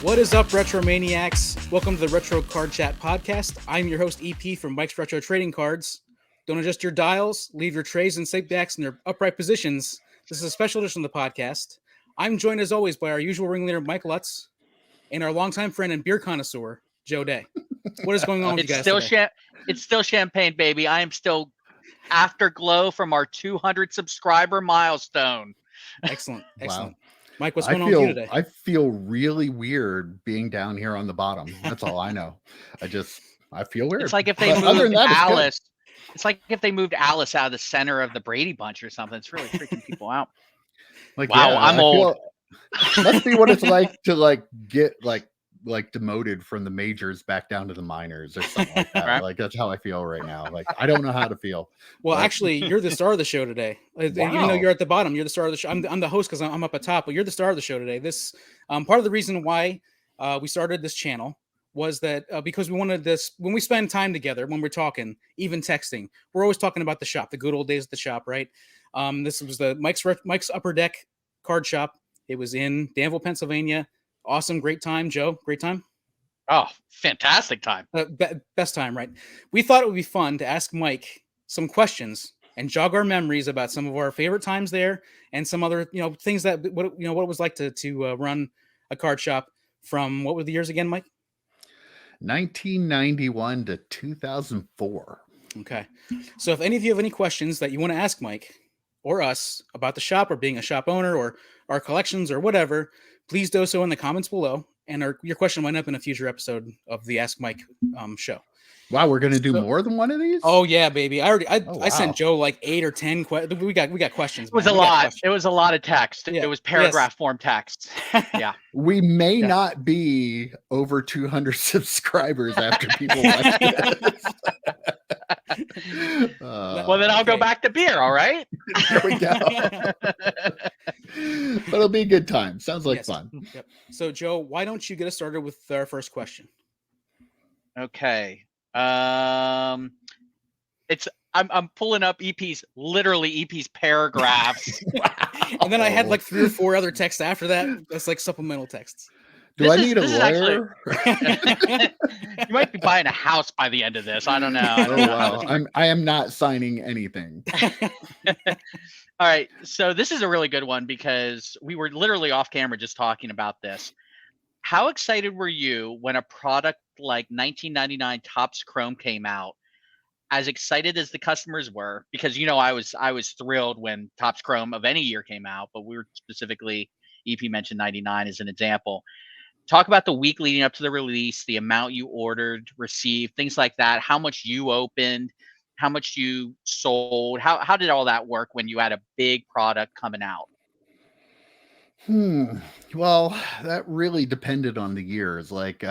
What is up, Retro Maniacs? Welcome to the Retro Card Chat Podcast. I'm your host, EP from Mike's Retro Trading Cards. Don't adjust your dials, leave your trays and safe backs in their upright positions. This is a special edition of the podcast. I'm joined, as always, by our usual ringleader, Mike Lutz, and our longtime friend and beer connoisseur, Joe Day. What is going on with you guys today? It's still champagne, baby. I am still afterglow from our 200 subscriber milestone. Excellent. Wow. Mike, what's going on with you today? I feel really weird being down here on the bottom. That's all I know. I feel weird. It's like if they moved Alice. It's like if they moved Alice out of the center of the Brady Bunch or something. It's really freaking people out. Like, wow, yeah, I'm old. Must be what it's like to get demoted from the majors back down to the minors or something like that. Right? Like that's how I feel right now. Like I don't know how to feel. Well, actually, you're the star of the show today. Wow. Even though you're at the bottom, you're the star of the show. I'm the host because I'm up at top, but you're the star of the show today. This part of the reason why we started this channel was that because we wanted this, when we spend time together, when we're talking, even texting, we're always talking about the shop, the good old days at the shop, right? This was the Mike's Upper Deck card shop. It was in Danville, Pennsylvania. Awesome. Great time, Joe. Great time. Oh, fantastic time. Best time, right? We thought it would be fun to ask Mike some questions and jog our memories about some of our favorite times there and some other, things that, what it was like to run a card shop from, what were the years again, Mike? 1991 to 2004. Okay. So if any of you have any questions that you want to ask Mike or us about the shop or being a shop owner or our collections or whatever, please do so in the comments below. And your question might up in a future episode of the Ask Mike show. Wow, we're gonna do more than one of these? Oh yeah, baby! I sent Joe like 8 or 10 questions. We got questions. It was a lot. It was a lot of text. Yeah. It was paragraph form text. Yeah. We may not be over 200 subscribers after people watch this. Well, then I'll go back to beer. All right. There we go. But it'll be a good time. Sounds like fun. Yep. So, Joe, why don't you get us started with our first question? Okay. I'm pulling up EP's paragraphs. And then I had like 3 or 4 other texts after that. That's like supplemental texts. Do I need a lawyer? You might be buying a house by the end of this. I don't know. Oh, wow. I am not signing anything. All right. So this is a really good one because we were literally off camera just talking about this. How excited were you when a product like 1999 Topps Chrome came out? As excited as the customers were, because I was thrilled when Topps Chrome of any year came out, but we were specifically, EP mentioned 99 as an example. Talk about the week leading up to the release, the amount you ordered, received, things like that. How much you opened, how much you sold. How did all that work when you had a big product coming out? Well, that really depended on the years. Like,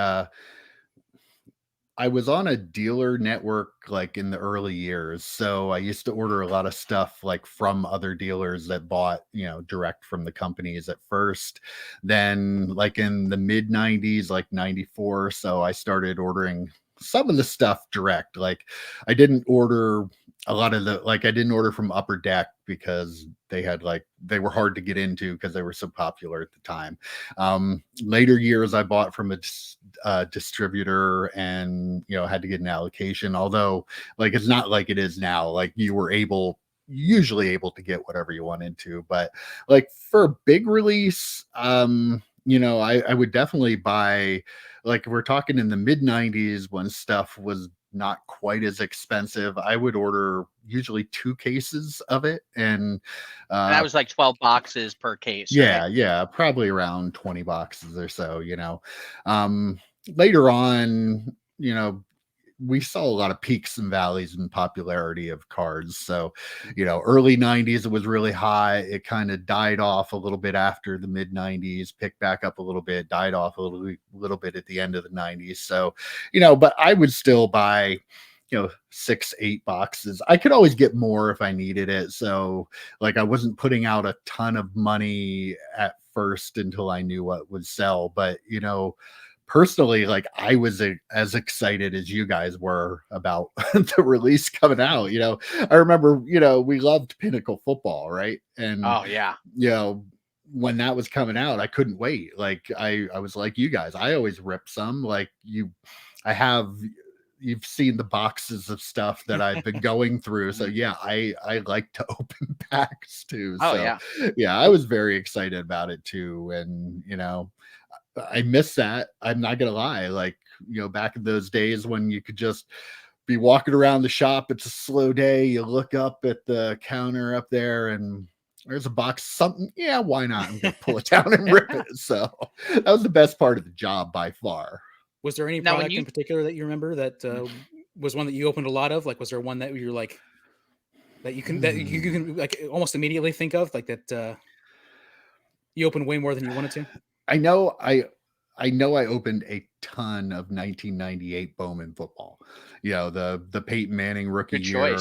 I was on a dealer network like in the early years. So I used to order a lot of stuff like from other dealers that bought, direct from the companies at first. Then like in the mid 90s, like 94. So I started ordering some of the stuff direct. Like I didn't order a lot of I didn't order from Upper Deck because they were hard to get into because they were so popular at the time. Later years, I bought from a distributor and, had to get an allocation. Although like, it's not like it is now, like you were usually able to get whatever you wanted to, but like for a big release, I would definitely buy, like we're talking in the mid 90s when stuff was not quite as expensive. I would order usually 2 cases of it. And that was like 12 boxes per case. Yeah. Right? Yeah. Probably around 20 boxes or so, later on, we saw a lot of peaks and valleys in popularity of cards. So, early 90s, it was really high. It kind of died off a little bit after the mid 90s, picked back up a little bit, died off a little bit at the end of the 90s. So, but I would still buy, 6, 8 boxes. I could always get more if I needed it. So like, I wasn't putting out a ton of money at first until I knew what would sell. But, personally, like I was as excited as you guys were about the release coming out. I remember, we loved Pinnacle football, right? And oh yeah, when that was coming out, I couldn't wait. Like I was like you guys, I always rip some. Like you've seen the boxes of stuff that I've been going through. So yeah, I like to open packs too. Oh So yeah, I was very excited about it too. And I miss that. I'm not gonna lie. Like, back in those days when you could just be walking around the shop, it's a slow day. You look up at the counter up there and there's a box, something. Yeah, why not? I'm gonna pull it down and rip it. So that was the best part of the job by far. Was there any product in particular that you remember that was one that you opened a lot of? Like, was there one that you're like that you can like almost immediately think of, like that you opened way more than you wanted to? I know I opened a ton of 1998 Bowman football. The Peyton Manning rookie year.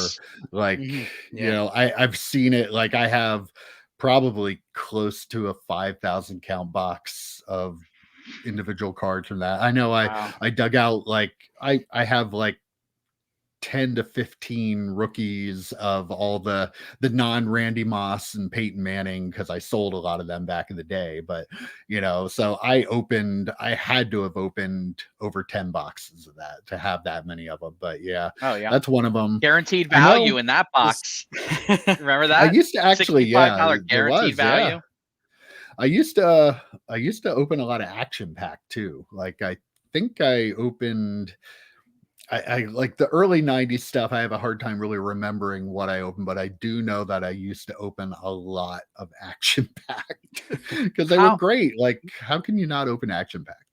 Like, I've seen it. Like, I have probably close to a 5,000 count box of individual cards from that. I know I dug out, like, I have like 10 to 15 rookies of all the non-Randy Moss and Peyton Manning, because I sold a lot of them back in the day. But so I had to have opened over 10 boxes of that to have that many of them. But that's one of them. Guaranteed value in that box. Remember that? I used to actually guaranteed value. I used to open a lot of action pack too. Like, I think I opened, I like the early 90s stuff. I have a hard time really remembering what I opened, but I do know that I used to open a lot of action pack because they were great. Like, how can you not open action pack?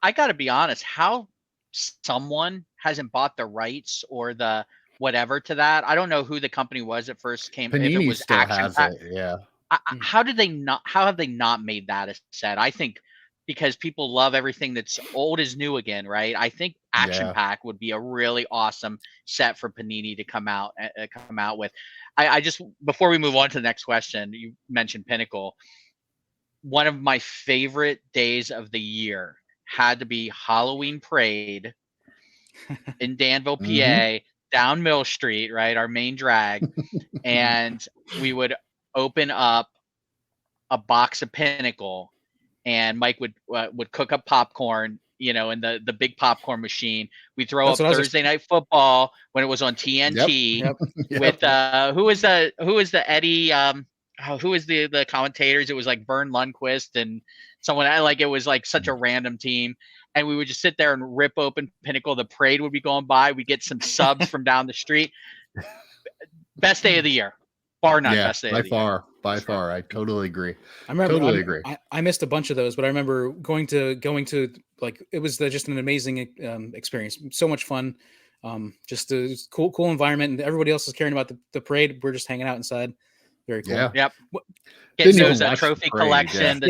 I got to be honest, how someone hasn't bought the rights or the whatever to that. I don't know who the company was that first came. Panini if it was still action has pack. it, yeah. How have they not made that a set? I think because people love everything that's old is new again, right? I think Action Pack would be a really awesome set for Panini to come out with. I just, before we move on to the next question, you mentioned Pinnacle. One of my favorite days of the year had to be Halloween Parade in Danville, PA, down Mill Street, right? Our main drag. And we would open up a box of Pinnacle, and Mike would cook up popcorn, in the big popcorn machine. We throw up Thursday Night Football when it was on TNT with who is the Eddie who is the commentators? It was like Vern Lundquist and someone. It was like such a random team, and we would just sit there and rip open Pinnacle. The parade would be going by. We get some subs from down the street. Best day of the year. Bar none, best day by far. I totally agree. I missed a bunch of those, but I remember going to like, it was just an amazing experience. So much fun. Just a cool environment, and everybody else is caring about the parade. We're just hanging out inside. Very cool. Yeah. Yep. Getting those trophy collection.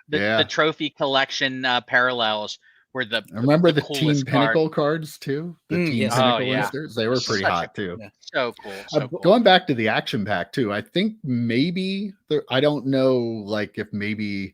The trophy collection parallels were the. I remember the Team Pinnacle cards too. The Team Pinnacle listers. They were pretty hot too. So cool. Going back to the action pack too, I think maybe I don't know, like, if maybe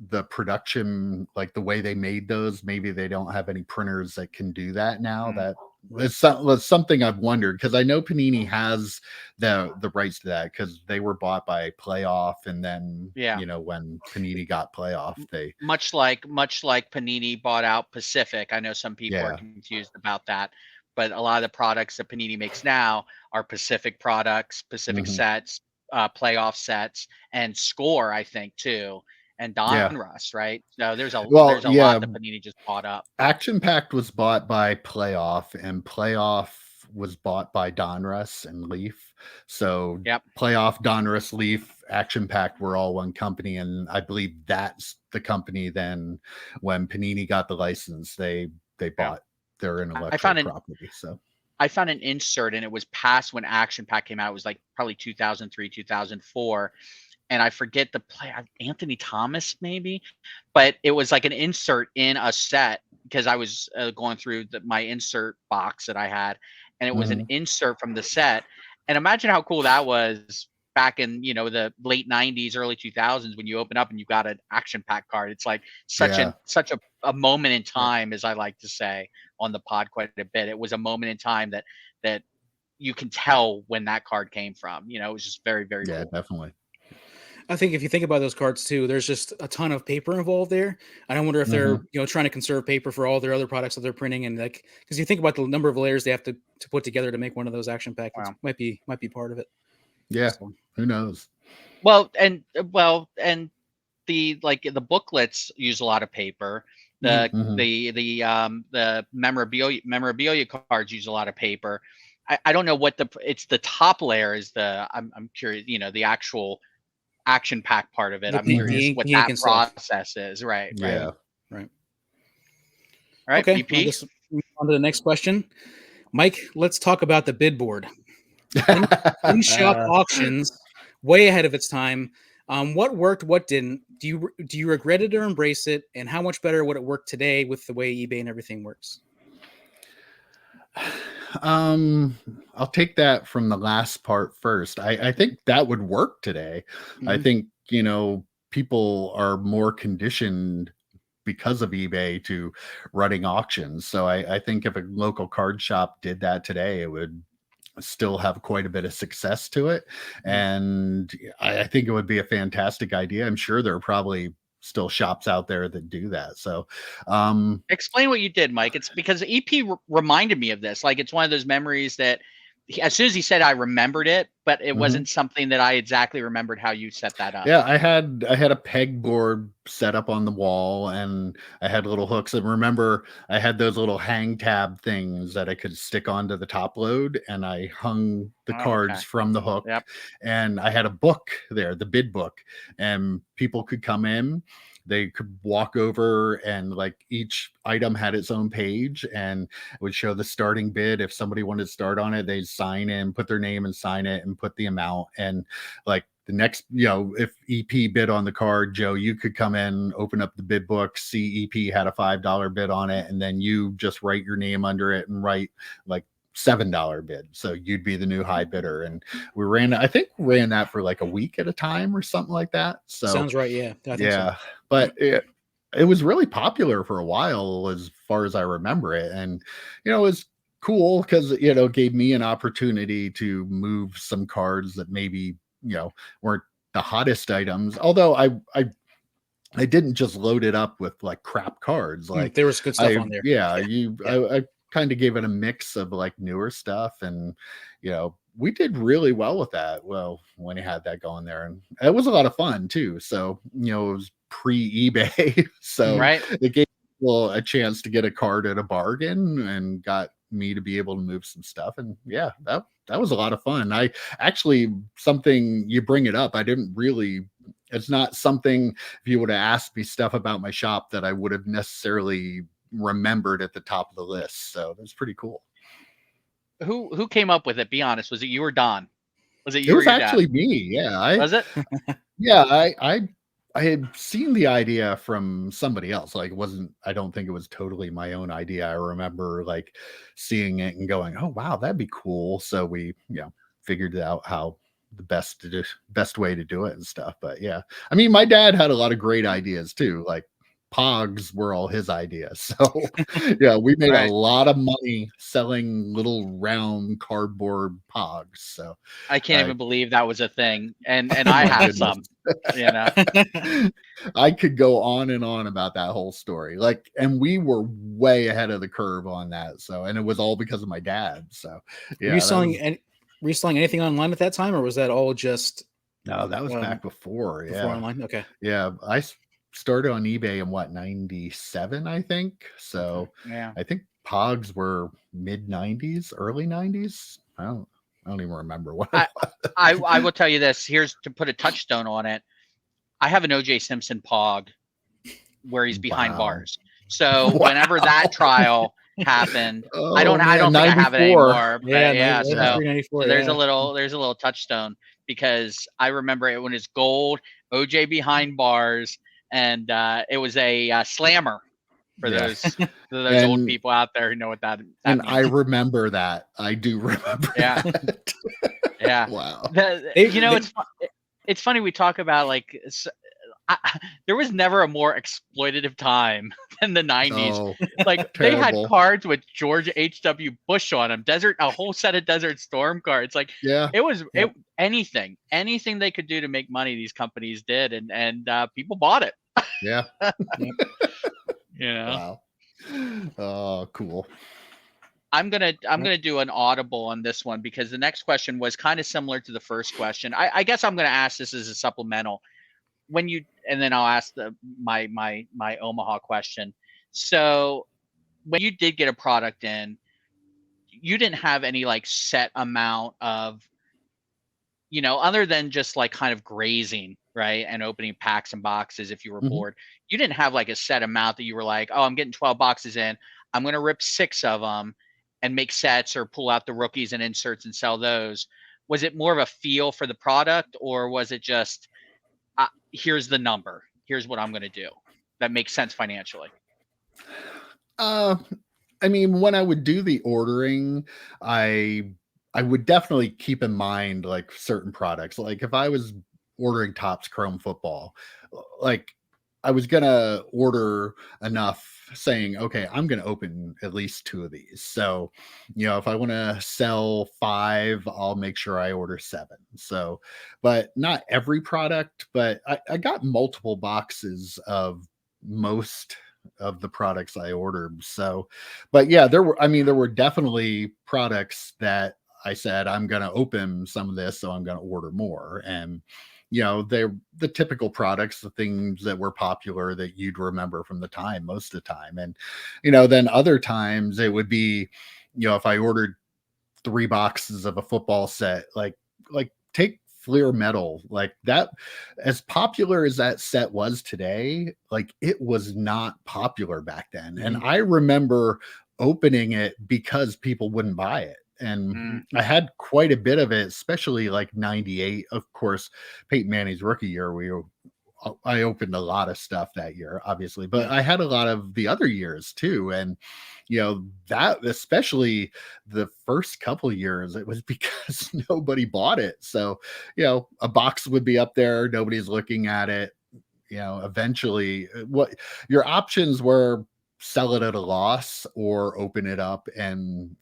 the production, like the way they made those, maybe they don't have any printers that can do that now. That it's something I've wondered, because I know Panini has the rights to that, because they were bought by Playoff, and then when Panini got Playoff, they much like Panini bought out Pacific. I know some people are confused about that, but a lot of the products that Panini makes now are Pacific products, Pacific sets, Playoff sets, and Score, I think, too. And Donruss, right? So there's a lot that Panini just bought up. Action Pack was bought by Playoff, and Playoff was bought by Donruss and Leaf. So Playoff, Donruss, Leaf, Action Pack were all one company, and I believe that's the company. Then when Panini got the license, they bought their intellectual property. So I found an insert, and it was past when Action Pack came out. It was like probably 2003, 2004. And I forget the play, Anthony Thomas maybe, but it was like an insert in a set, because I was going through my insert box that I had, and it was an insert from the set. And imagine how cool that was back in the late 90s, early 2000s, when you open up and you got an Action Pack card. It's like such a moment in time, as I like to say on the pod quite a bit. It was a moment in time that you can tell when that card came from. It was just very, very cool. Definitely. I think if you think about those cards too, there's just a ton of paper involved there. And I wonder if they're, trying to conserve paper for all their other products that they're printing, and like, because you think about the number of layers they have to put together to make one of those action packs, might be part of it. Yeah, so, who knows? Well, and the booklets use a lot of paper. The memorabilia cards use a lot of paper. I don't know what it's the top layer is I'm curious, the actual action pack part of it. I'm curious what that process is. Right. Yeah. Right. All right. Okay. Move on to the next question. Mike, let's talk about the bid board. In-shop auctions, way ahead of its time. What worked, what didn't? Do you regret it or embrace it? And how much better would it work today with the way eBay and everything works? I'll take that from the last part first. I think that would work today. I think, people are more conditioned because of eBay to running auctions. So I think if a local card shop did that today, it would still have quite a bit of success to it. And I think it would be a fantastic idea. I'm sure there are probably still shops out there that do that. So explain what you did, Mike. It's because EP reminded me of this. Like, it's one of those memories that as soon as he said, I remembered it, but it wasn't something that I exactly remembered how you set that up. Yeah, I had a pegboard set up on the wall, and I had little hooks. And remember, I had those little hang tab things that I could stick onto the top load, and I hung the cards from the hook. Yep. And I had a book there, the bid book, and people could come in. They could walk over, and like each item had its own page, and it would show the starting bid. If somebody wanted to start on it, they'd sign in, put their name and sign it, and put the amount. And like the next, if EP bid on the card, Joe, you could come in, open up the bid book, see EP had a $5 bid on it, and then you just write your name under it and write like $7 bid, so you'd be the new high bidder. And we ran that for like a week at a time or something like that. So sounds right. Yeah. I think so. But it was really popular for a while as far as I remember it. And it was cool because it gave me an opportunity to move some cards that maybe weren't the hottest items, although I didn't just load it up with like crap cards. Like there was good stuff on there. I kind of gave it a mix of like newer stuff, and we did really well with that. Well, when he had that going there, and it was a lot of fun too. So it was pre-eBay, so it gave people a chance to get a card at a bargain, and got me to be able to move some stuff. And that was a lot of fun. I actually, something you bring it up, I didn't really. It's not something, if you would have asked me stuff about my shop, that I would have necessarily remembered at the top of the list. So that's pretty cool. Who came up with it? Be honest. Was it you or Don? Was it you? It was actually me. Yeah. Was it? Yeah. I had seen the idea from somebody else. Like, I don't think it was totally my own idea. I remember like seeing it and going, oh wow, that'd be cool. So we, figured out how the best way to do it and stuff. But yeah, I mean, my dad had a lot of great ideas too. Like, Pogs were all his ideas. So we made a lot of money selling little round cardboard Pogs. So I can't even believe that was a thing. And I had some, I could go on and on about that whole story. Like, and we were way ahead of the curve on that. So, and it was all because of my dad. So were you selling anything online at that time, or was that all just? No, that was back before. Before online. Okay. Yeah. I started on eBay in 97, I think. So I think Pogs were mid 90s, early 90s. I don't even remember what I will tell you this. Here's to put a touchstone on it. I have an OJ Simpson Pog where he's behind bars. So whenever that trial happened, I don't think I have it anymore. But so there's a little touchstone, because I remember it when it's gold, OJ behind bars. And it was a slammer for those old people out there who know what that means. I remember that. I do remember. Yeah. That. Yeah. Wow. It's funny we talk about, like, there was never a more exploitative time than the 90s. Oh, Like they had terrible. cards with George H.W. Bush on them, a whole set of Desert Storm cards. Like yeah. it was Yep. anything they could do to make money. These companies did, and people bought it. Yeah. You know. Wow. Oh, cool. I'm gonna do an audible on this one because the next question was kind of similar to the first question. I guess I'm gonna ask this as a supplemental. And then I'll ask my Omaha question. So when you did get a product in, you didn't have any like set amount of, other than just like kind of grazing, right? And opening packs and boxes if you were bored. You didn't have like a set amount that you were like, oh, I'm getting 12 boxes in. I'm going to rip 6 of them and make sets or pull out the rookies and inserts and sell those. Was it more of a feel for the product, or was it just, here's the number, here's what I'm going to do that makes sense financially? I mean, when I would do the ordering, I would definitely keep in mind like certain products. Like if I was ordering Topps Chrome Football, like I was gonna order enough saying, okay, I'm gonna open at least 2 of these. So, if I want to sell 5, I'll make sure I order 7. So, but not every product, but I got multiple boxes of most of the products I ordered. So, but yeah, there were definitely products that I said, I'm going to open some of this, so I'm going to order more. And, they're the typical products, the things that were popular that you'd remember from the time most of the time. And, then other times it would be, if I ordered 3 boxes of a football set, like take Fleer Metal, like that, as popular as that set was today, like it was not popular back then. And I remember opening it because people wouldn't buy it. And I had quite a bit of it, especially like 98. Of course, Peyton Manning's rookie year, I opened a lot of stuff that year, obviously, but I had a lot of the other years too. And, that especially the first couple of years, it was because nobody bought it. So, a box would be up there, nobody's looking at it. Eventually what your options were: sell it at a loss or open it up. And,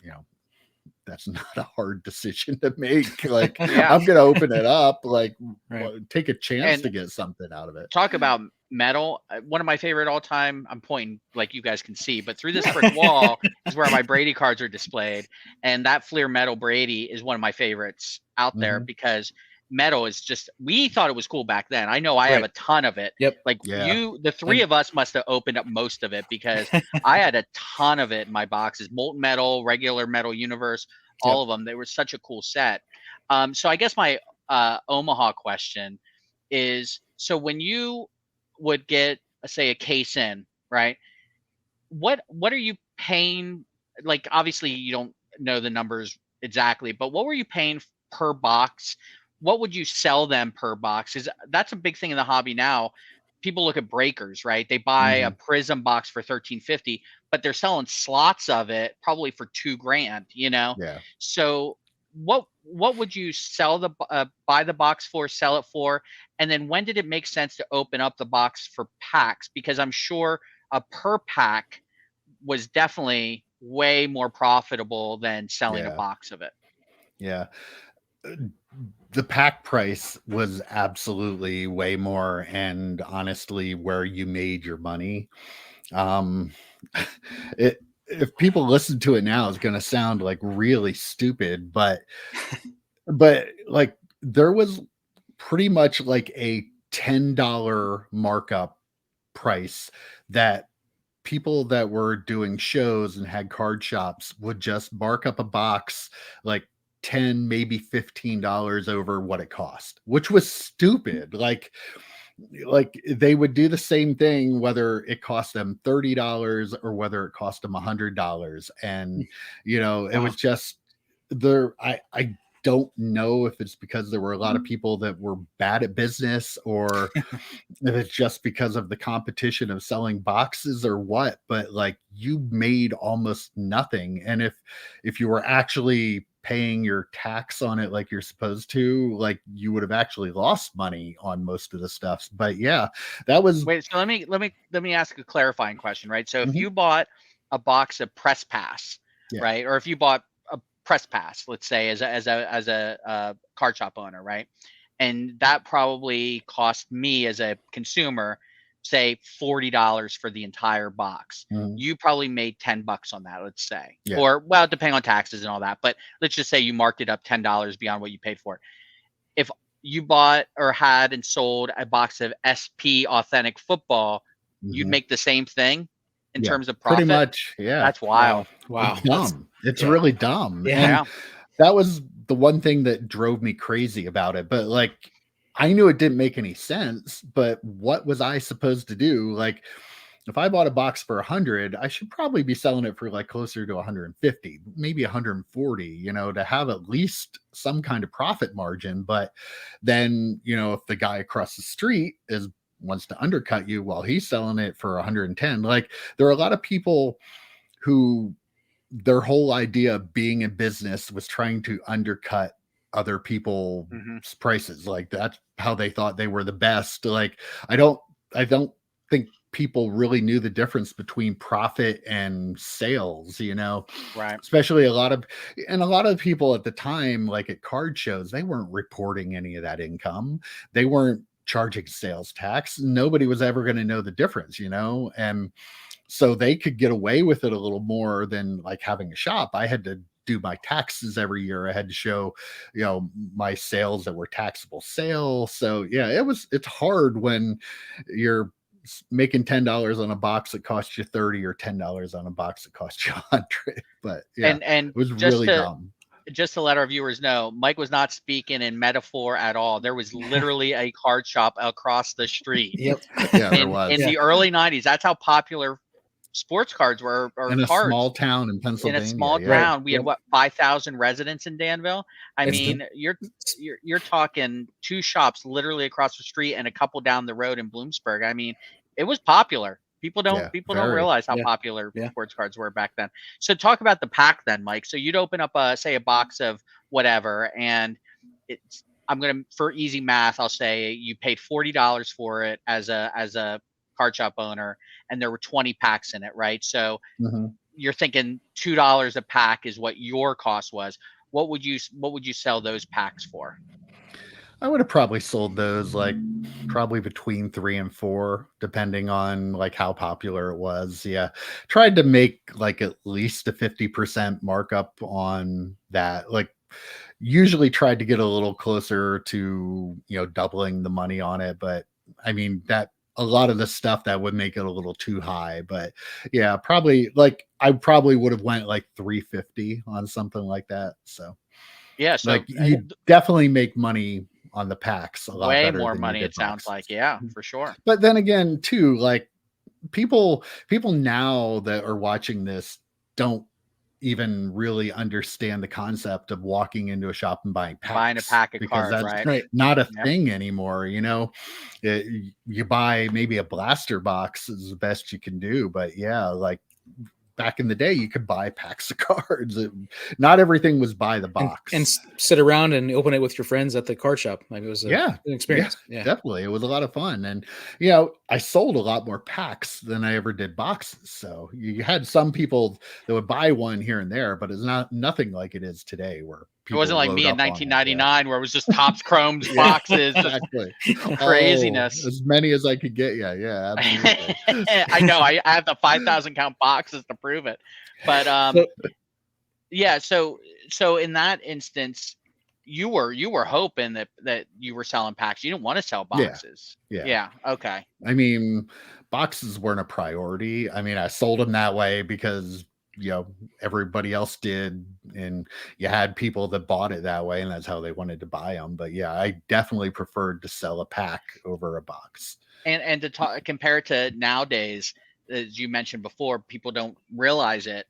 that's not a hard decision to make. Like, Yeah. I'm going to open it up, like Right. take a chance And to get something out of it. talk about metal. One of my favorite all time, I'm pointing like you guys can see, but through this brick wall is where my Brady cards are displayed. And that Fleer Metal Brady is one of my favorites out there because metal is just, we thought it was cool back then. I know I have a ton of it. Yep. Like Yeah. the 3 of us must have opened up most of it because I had a ton of it in my boxes. Molten Metal, regular Metal Universe, all of them. They were such a cool set. So I guess my Omaha question is, so when you would get, say, a case in, right? What are you paying? Like, obviously you don't know the numbers exactly, but what were you paying per box? What would you sell them per box? Is that's a big thing in the hobby now. People look at breakers, right? They buy a Prism box for $13.50, but they're selling slots of it probably for $2,000, Yeah. So what would you sell buy the box for, sell it for? And then when did it make sense to open up the box for packs? Because I'm sure a per pack was definitely way more profitable than selling a box of it. Yeah. The pack price was absolutely way more, and honestly where you made your money. If people listen to it now, it's going to sound like really stupid, but like there was pretty much like a $10 markup price that people that were doing shows and had card shops would just mark up a box like 10, maybe $15 over what it cost, which was stupid. Like they would do the same thing whether it cost them $30 or whether it cost them $100. And it was just there. I don't know if it's because there were a lot of people that were bad at business or if it's just because of the competition of selling boxes or what, but like you made almost nothing. And if you were actually paying your tax on it like you're supposed to, like you would have actually lost money on most of the stuff. But yeah, that was Wait, so let me ask a clarifying question, right? So if Mhm. you bought a box of Press Pass, Yeah. right, or if you bought a Press Pass, let's say as a card shop owner, right, and that probably cost me as a consumer, say $40 for the entire box. Mhm. You probably made $10 on that, let's say, Yeah. or well, depending on taxes and all that. But let's just say you marked it up $10 beyond what you paid for it. If you bought or had and sold a box of SP Authentic Football, you'd Mhm. make the same thing in Yeah, terms of pretty profit. much. Yeah. That's wild. Wow. It's dumb. It's yeah. really dumb. Yeah. And Yeah. that was the one thing that drove me crazy about it. But like, I knew it didn't make any sense, but what was I supposed to do? Like, if I bought a box for 100, I should probably be selling it for like closer to 150, maybe 140, to have at least some kind of profit margin. But then, if the guy across the street wants to undercut you while he's selling it for 110, like there are a lot of people who their whole idea of being in business was trying to undercut other people's prices. Like that's how they thought they were the best. Like I don't think people really knew the difference between profit and sales, Right. especially a lot of people at the time, like at card shows, they weren't reporting any of that income. They weren't charging sales tax. Nobody was ever going to know the difference, and so they could get away with it a little more than like having a shop. I had to do my taxes every year. I had to show, my sales that were taxable sales. So yeah, it's hard when you're making $10 on a box that costs you 30 or $10 on a box that costs you 100. But yeah, And it was just really dumb. just to let our viewers know, Mike was not speaking in metaphor at all. There was literally a card shop across the street. Yep. Yeah, there was. In the early 90s. That's how popular sports cards were, or In a cards. small town in In Pennsylvania. a small yeah. town, we had what, 5,000 residents in Danville. I It's mean, you're talking two shops literally across the street and a couple down the road in Bloomsburg. I mean, it was popular. People don't realize how popular sports cards were back then. So talk about the pack then, Mike. So you'd open up say a box of whatever, and for easy math, I'll say you paid $40 for it as a card shop owner, and there were 20 packs in it, right? So you're thinking $2 a pack is what your cost was. What would you sell those packs for? I would have probably sold those like probably between 3 and 4, depending on like how popular it was. Yeah. Tried to make like at least a 50% markup on that. Like usually tried to get a little closer to, doubling the money on it. But I mean, that a lot of the stuff that would make it a little too high. But yeah, probably like I probably would have went like 350 on something like that. So yeah, so like you definitely make money on the packs a lot way better more than money, it sounds boxes. like. Yeah, for sure. But then again, too, like people now that are watching this don't even really understand the concept of walking into a shop and buying a pack of because cards, that's right? not a thing anymore. You buy maybe a blaster box is the best you can do, but yeah, like back in the day, you could buy packs of cards. Not everything was by the box. And sit around and open it with your friends at the card shop. Like it was an experience. Yeah, definitely. It was a lot of fun. And, I sold a lot more packs than I ever did boxes. So you had some people that would buy one here and there, but it's nothing like it is today where it wasn't like me in 1999 where it was just Topps Chrome's boxes. Exactly. Craziness. As many as I could get. Yeah, absolutely. I know. I have the 5,000 count boxes to prove it. But so in that instance, you were hoping that you were selling packs. You didn't want to sell boxes. Yeah. Okay. I mean, boxes weren't a priority. I mean, I sold them that way because everybody else did, and you had people that bought it that way, and that's how they wanted to buy them. But yeah, I definitely preferred to sell a pack over a box. And to compare it to nowadays, as you mentioned before, people don't realize it.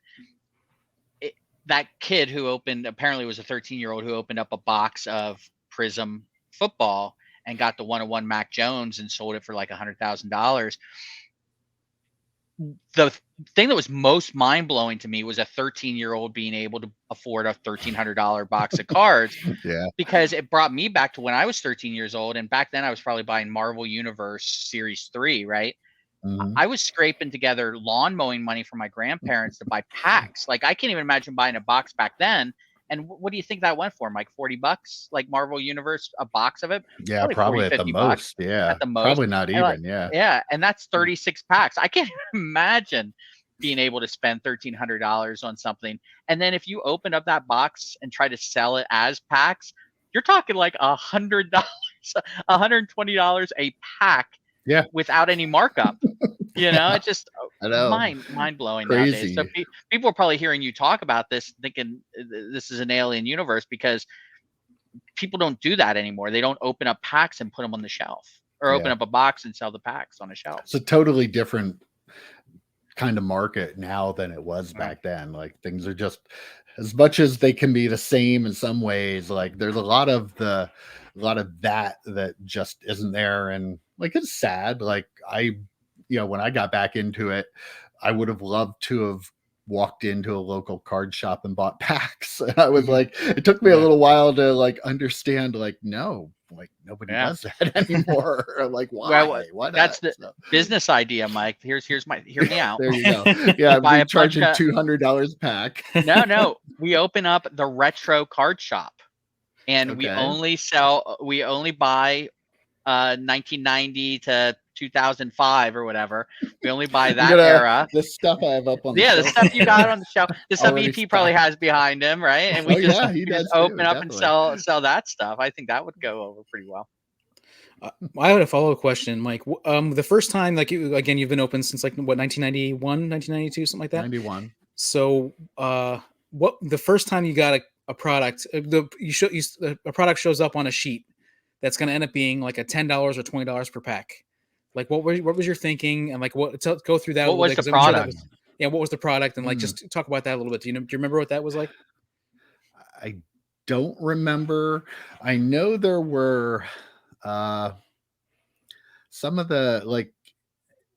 That kid who apparently was a 13-year-old who opened up a box of Prism football and got the 1-of-1 Mac Jones and sold it for like $100,000. the thing that was most mind-blowing to me was a 13-year-old being able to afford a $1,300 box of cards. Yeah. Because it brought me back to when I was 13 years old, and back then I was probably buying Marvel Universe Series 3, right? Mhm. I was scraping together lawn mowing money for my grandparents to buy packs. Like, I can't even imagine buying a box back then. And what do you think that went for? Like $40, like Marvel Universe, a box of it? Yeah, Probably 40, probably at the 50 bucks most. Yeah. at the most. Probably not And like, even. Yeah. yeah, and that's 36 packs. I can't imagine being able to spend $1,300 on something. And then if you open up that box and try to sell it as packs, you're talking like $100, $120 a pack. Yeah. Without any markup. You know, it's just I know. mind blowing nowadays. So Crazy. people are probably hearing you talk about this, thinking this is an alien universe, because people don't do that anymore. They don't open up packs and put them on the shelf, or open Yeah. up a box and sell the packs on a shelf. It's a totally different kind of market now than it was back then. Like, things are just, as much as they can be the same in some ways, like there's a lot of that just isn't there. And like, it's sad. Like, when I got back into it, I would have loved to have walked into a local card shop and bought packs. And I was like, it took me a little while to like understand, like, no, like nobody does that anymore. Like, why? Well, Why that's not? the business idea, Mike. Hear me out. There you go. Yeah, Buy I'm a charging bunch of- $200 a pack. No, we open up the retro card shop, and we Okay. only buy 1990 to 2005 or whatever. We only buy that era. The stuff I have up on the Yeah, the shelf. stuff you got on the shelf. The stuff Already EP probably stocked. has behind him, right? And Oh, we just, yeah, he we does just too, open up and definitely. sell that stuff. I think that would go over pretty well. I had a follow-up question, Mike. The first time, like, you've been open since like what, 1991, 1992, something like that. 91. So, what the first time you got a product, a product shows up on a sheet that's going to end up being like a $10 or $20 per pack. Like, what was your thinking, and like go through that. What was the product? What was the product, and like just talk about that a little bit. Do you remember what that was like? I don't remember. I know there were some of the, like,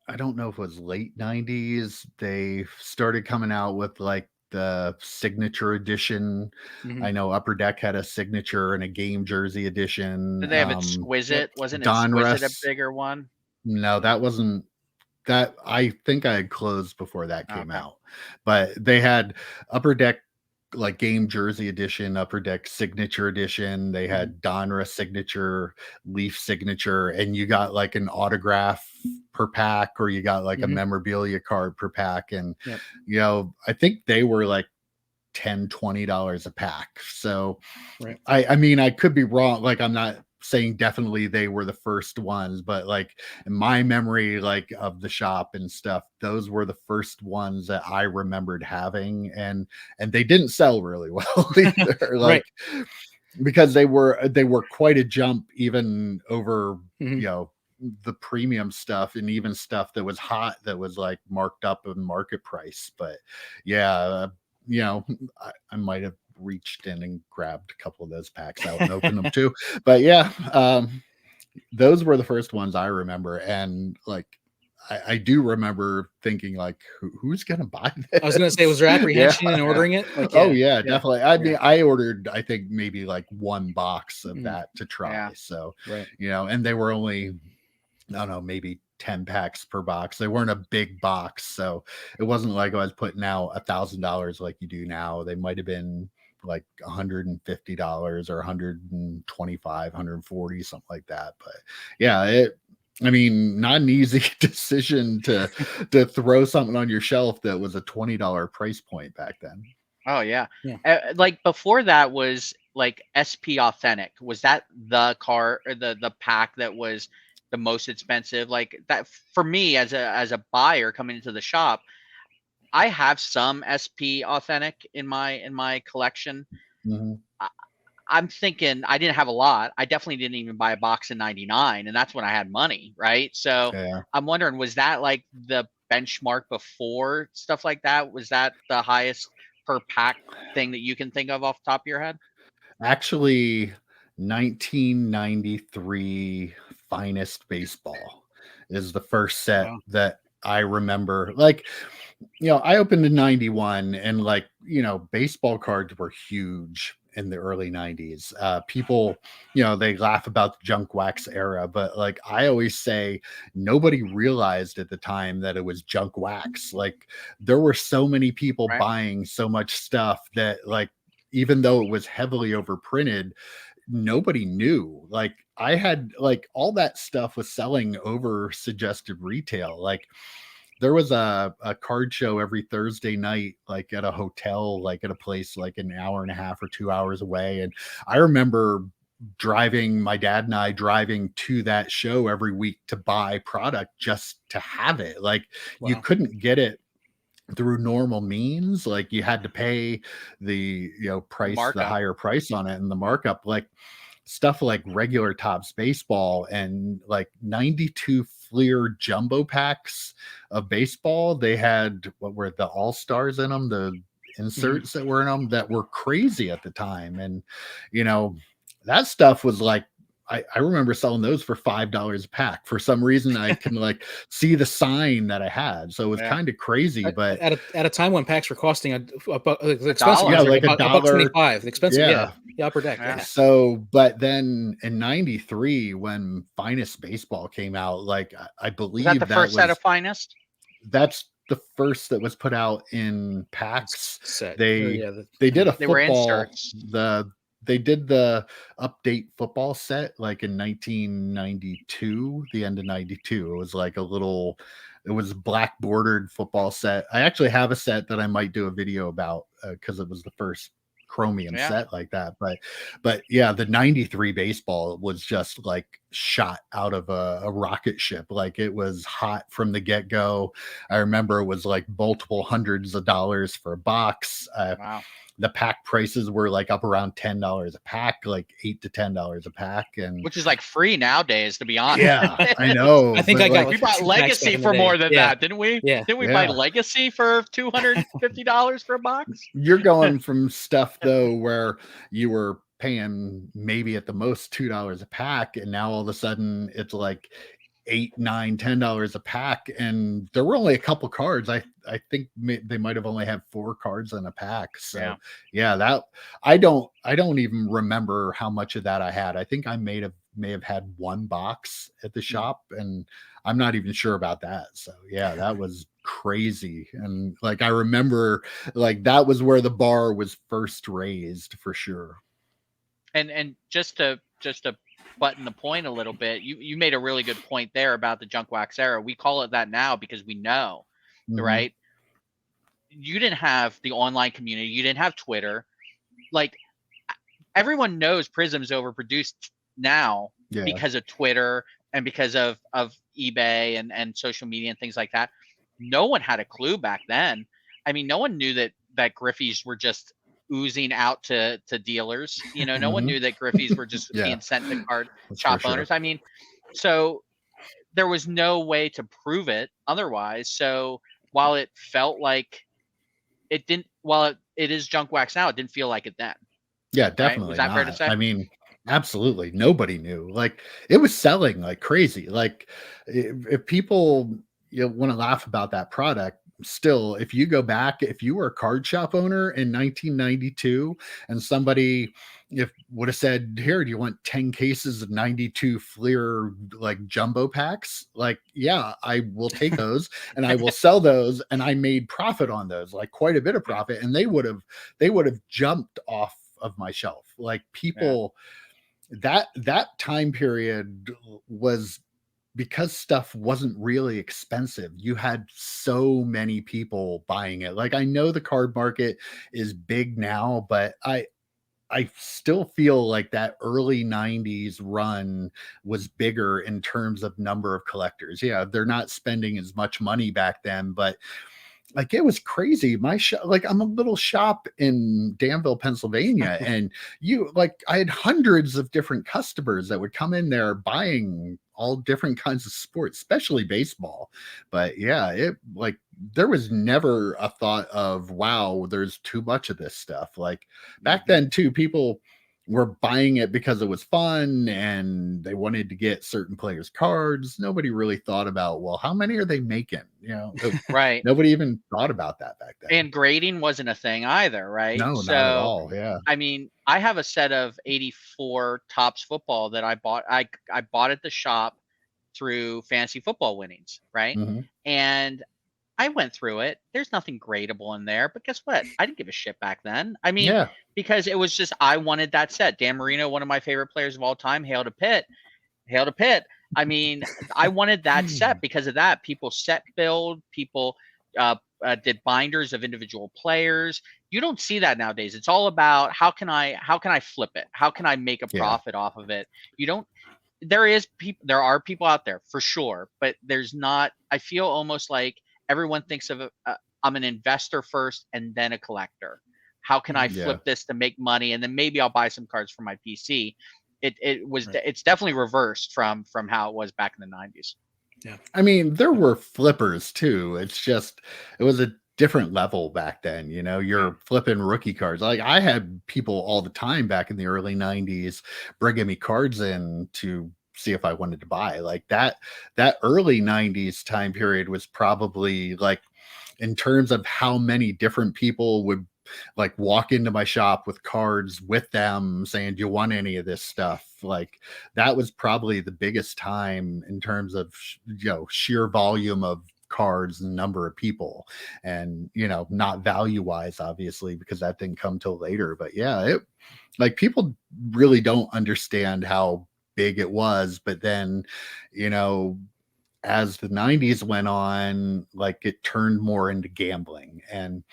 I don't know if it was late 90s, they started coming out with like the signature edition. Mhm. I know Upper Deck had a signature and a game jersey edition. Did they have Exquisite? Wasn't Donruss. Exquisite a bigger one? No, that wasn't that. I think I had closed before that came Okay. out, but they had Upper Deck, like, game jersey edition, Upper Deck signature edition. They had Donruss signature, Leaf signature, and you got like an autograph per pack, or you got like a memorabilia card per pack. And I think they were like $10, $20 a pack. So Right. I mean, I could be wrong. Like, I'm not saying definitely they were the first ones, but like in my memory, like, of the shop and stuff, those were the first ones that I remembered having, and they didn't sell really well either. Like, because they were quite a jump, even over the premium stuff, and even stuff that was hot that was like marked up in market price. But I might have reached in and grabbed a couple of those packs out and opened them too. But those were the first ones I remember. And like, I do remember thinking, like, who's gonna buy this? I was gonna say, was there apprehension in ordering it? Like, definitely. I mean, I ordered, I think, maybe like one box of that to try. Yeah. So Right. and they were only, I don't know, maybe 10 packs per box. They weren't a big box, so it wasn't like I was putting out $1,000 like you do now. They might have been like $150 or $125, $140, something like that. But I mean, not an easy decision to throw something on your shelf that was a $20 price point back then. Oh yeah. Like, before that was like SP Authentic. Was that the car or the pack that was the most expensive? Like, that for me as a buyer coming into the shop, I have some SP Authentic in my collection. I'm thinking, I didn't have a lot. I definitely didn't even buy a box in 99, and that's when I had money, right? So I'm wondering, was that like the benchmark before stuff like that? Was that the highest per pack thing that you can think of off the top of your head? Actually, 1993 Finest Baseball is the first set that I remember, like, I opened in 91, and like, baseball cards were huge in the early 90s. People, they laugh about the junk wax era, but like I always say, nobody realized at the time that it was junk wax. Like, there were so many people Right. buying so much stuff that, like, even though it was heavily overprinted, nobody knew. Like, I had, like, all that stuff was selling over suggested retail. Like, there was a card show every Thursday night, like at a hotel, like at a place like an hour and a half or 2 hours away. And I remember my dad and I driving to that show every week to buy product just to have it. Like, you Wow. couldn't get it through normal means. Like, you had to pay the price, the Markup. higher price on it, and the markup. Like, stuff like regular Topps baseball and like 92 Fleer jumbo packs of baseball. They had, what were the all-stars in them, the inserts that were in them, that were crazy at the time. And that stuff was like, I remember selling those for $5 a pack. For some reason, I can like see the sign that I had, so it was kind of crazy. But at a time when packs were costing the expensive dollar. ones were like $1.25. The expensive, the upper deck. Yeah. So, but then in 93, when Finest Baseball came out, like I believe Was that the first set of Finest? That's the first that was put out in packs. Set. They did a They were football. inserts. They did the update football set like in 1992, the end of 92. It was like it was black bordered football set. I actually have a set that I might do a video about because it was the first chromium set like that. But yeah, the 93 baseball was just like shot out of a rocket ship. Like, it was hot from the get-go. I remember it was like multiple hundreds of dollars for a box. Wow. The pack prices were like up around $10 a pack, like $8 to $10 a pack, and which is like free nowadays, to be honest. Yeah, I know. I think I got we bought Legacy for more than that, didn't we? Yeah. Didn't we buy Legacy for $250 for a box? You're going from stuff though where you were paying maybe at the most $2 a pack, and now all of a sudden it's like $8, $9, $10 a pack, and there were only a couple cards. I think they might have only had 4 cards in a pack. So that I don't even remember how much of that I had. I think I may have had 1 box at the shop, and I'm not even sure about that. So yeah, that was crazy. And like, I remember like that was where the bar was first raised for sure. And just to button the point a little bit, you made a really good point there about the junk wax era. We call it that now because we know, right? You didn't have the online community, you didn't have Twitter. Like, everyone knows Prism's overproduced now because of Twitter and because of eBay and social media and things like that. No one had a clue back then. I mean, no one knew that Griffies were just oozing out to dealers. No one knew that Griffies were just being sent to card shop owners. I mean, so there was no way to prove it otherwise. So while it felt like it didn't, while it is junk wax now, it didn't feel like it then. Yeah, definitely. Right? Was that fair to say? I mean, absolutely. Nobody knew. Like, it was selling like crazy. Like, if people want to laugh about that product, still, if you go back, if you were a card shop owner in 1992 and somebody would have said, here, do you want 10 cases of 92 Fleer like jumbo packs? Like, yeah, I will take those and I will sell those. And I made profit on those, like quite a bit of profit. And they would have jumped off of my shelf. Like, people, that time period was, because stuff wasn't really expensive, you had so many people buying it. Like, I know the card market is big now, but I still feel like that early 90s run was bigger in terms of number of collectors. Yeah, they're not spending as much money back then, but like, it was crazy. My shop, like, I'm a little shop in Danville, Pennsylvania, and I had hundreds of different customers that would come in there buying all different kinds of sports, especially baseball. But yeah, it, like, there was never a thought of, wow, there's too much of this stuff. Like, back then too, people were buying it because it was fun and they wanted to get certain players' cards. Nobody really thought about, well, how many are they making? Right. Nobody even thought about that back then. And grading wasn't a thing either, right? No, not at all. Yeah. I mean, I have a set of 84 Topps football that I bought. I bought at the shop through Fantasy Football Winnings, right? Mm-hmm. And I went through it. There's nothing gradable in there, but guess what? I didn't give a shit back then. I mean, Yeah. because it was just, I wanted that set. Dan Marino, one of my favorite players of all time, hail to Pitt. Hail to Pitt. I mean, I wanted that set because of that. People set build, people did binders of individual players. You don't see that nowadays. It's all about how can I flip it? How can I make a profit off of it? You don't. There are people out there for sure, but there's not. I feel almost like everyone thinks of I'm an investor first and then a collector. How can I flip this to make money, and then maybe I'll buy some cards for my PC? It's definitely reversed from how it was back in the 90s. Yeah. I mean, there were flippers too. It's just, it was a different level back then. You're flipping rookie cards. Like, I had people all the time back in the early 90s bringing me cards in to see if I wanted to buy. Like that early 90s time period was probably, like, in terms of how many different people would like walk into my shop with cards with them saying, do you want any of this stuff? Like, that was probably the biggest time in terms of sheer volume of cards and number of people, and not value wise, obviously, because that didn't come till later. But yeah, like, people really don't understand how big it was. But then as the 90s went on, like, it turned more into gambling, and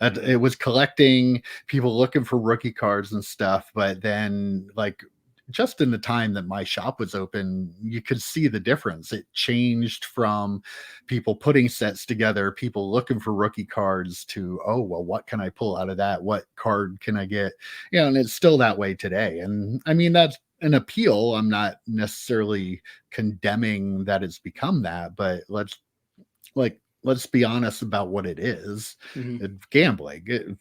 it was collecting, people looking for rookie cards and stuff. But then, like, just in the time that my shop was open, you could see the difference. It changed from people putting sets together, people looking for rookie cards, to, oh, well, what can I pull out of that? What card can I get? And it's still that way today. And I mean, that's an appeal. I'm not necessarily condemning that it's become that, but let's be honest about what it is. Mm-hmm. It's gambling. It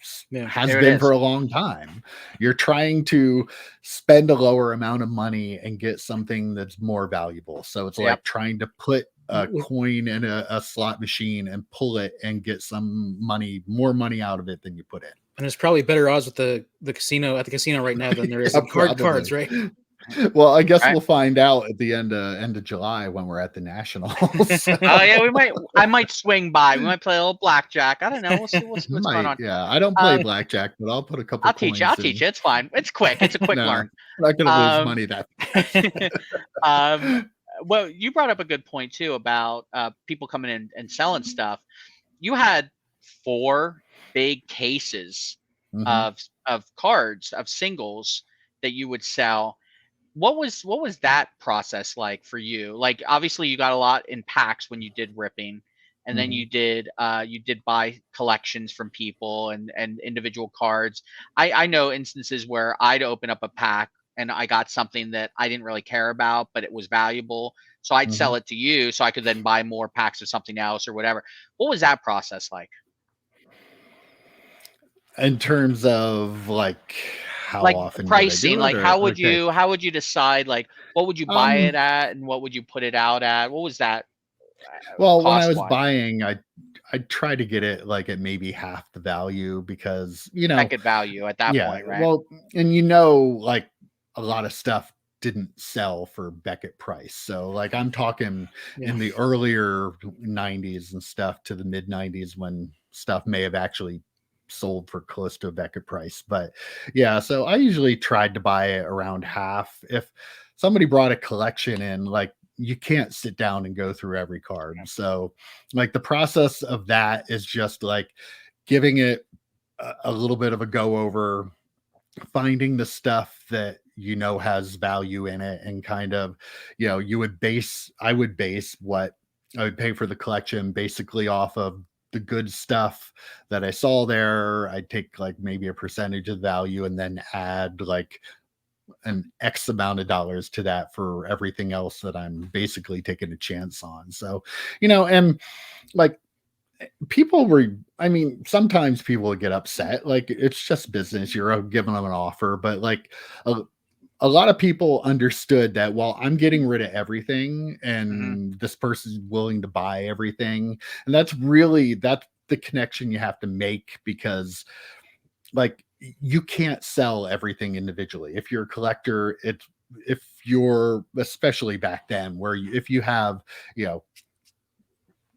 has There been it is. for a long time. You're trying to spend a lower amount of money and get something that's more valuable. So it's like trying to put a coin in a slot machine and pull it and get more money out of it than you put in. And there's probably better odds with the casino right now than there is in cards, right? Well, I guess we'll find out at the end of July when we're at the Nationals. Oh yeah, I might swing by. We might play a little blackjack. I don't know. We'll see what's going on. Yeah, I don't play blackjack, but I'll put a couple. I'll teach you. It's fine. It's quick. It's a quick learn. I'm not gonna lose money that. Well, you brought up a good point too about people coming in and selling stuff. You had 4 big cases of cards, of singles that you would sell. What was that process like for you? Like, obviously you got a lot in packs when you did ripping, and then you did buy collections from people and individual cards. I know instances where I'd open up a pack and I got something that I didn't really care about, but it was valuable. So I'd sell it to you so I could then buy more packs of something else or whatever. What was that process like? In terms of like how often pricing, like how would you decide, like what would you buy it at and what would you put it out at? What was that? Well, when I was buying, I try to get it like at maybe half the value, because Beckett value at that point, right? Well, and like a lot of stuff didn't sell for Beckett price. So like I'm talking in the earlier 90s and stuff to the mid 90s when stuff may have actually sold for close to a Beckett price. But yeah, so I usually tried to buy it around half. If somebody brought a collection in, like, you can't sit down and go through every card. So like the process of that is just like giving it a little bit of a go over, finding the stuff that has value in it, and kind of I would base what I would pay for the collection basically off of the good stuff that I saw there. I'd take like maybe a percentage of value and then add like an X amount of dollars to that for everything else that I'm basically taking a chance on. So, and like people were, I mean, sometimes people would get upset. Like, it's just business. You're giving them an offer, but like a lot of people understood that while I'm getting rid of everything and this person's willing to buy everything, and that's the connection you have to make, because like you can't sell everything individually. If you're a collector, if you're, especially back then, where if you have, you know,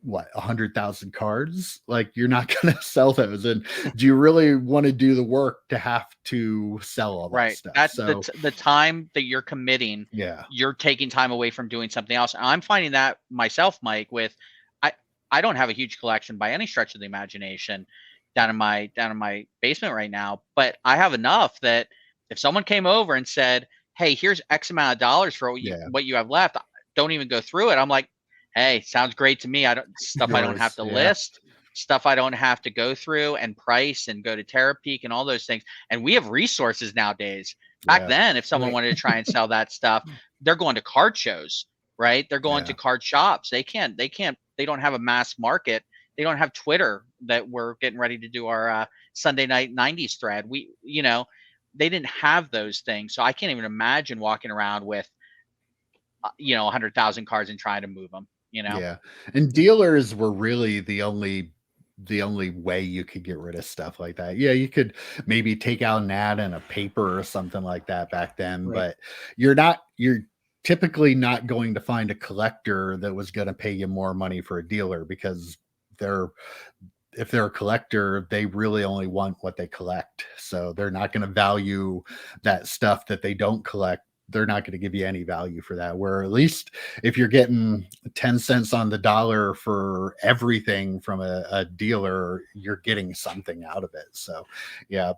what, 100,000 cards, like you're not going to sell those. And do you really want to do the work to have to sell all that stuff? That's the time that you're committing. Yeah, you're taking time away from doing something else. I'm finding that myself, Mike, with I don't have a huge collection by any stretch of the imagination down in my basement right now, but I have enough that if someone came over and said, hey, here's X amount of dollars for what you have left, don't even go through it. I'm like, hey, sounds great to me. I don't have to list, stuff I don't have to go through and price and go to Terapeak and all those things. And we have resources nowadays. Back then, if someone wanted to try and sell that stuff, they're going to card shows, right? They're going to card shops. They don't have a mass market. They don't have Twitter that we're getting ready to do our Sunday night 90s thread. They didn't have those things. So I can't even imagine walking around with, 100,000 cards and trying to move them. Yeah. And dealers were really the only way you could get rid of stuff like that. Yeah, you could maybe take out an ad in a paper or something like that back then, but you're typically not going to find a collector that was going to pay you more money for a dealer, because if they're a collector, they really only want what they collect. So they're not going to value that stuff that they don't collect. They're not going to give you any value for that. Where at least if you're getting 10 cents on the dollar for everything from a dealer, you're getting something out of it. So yeah,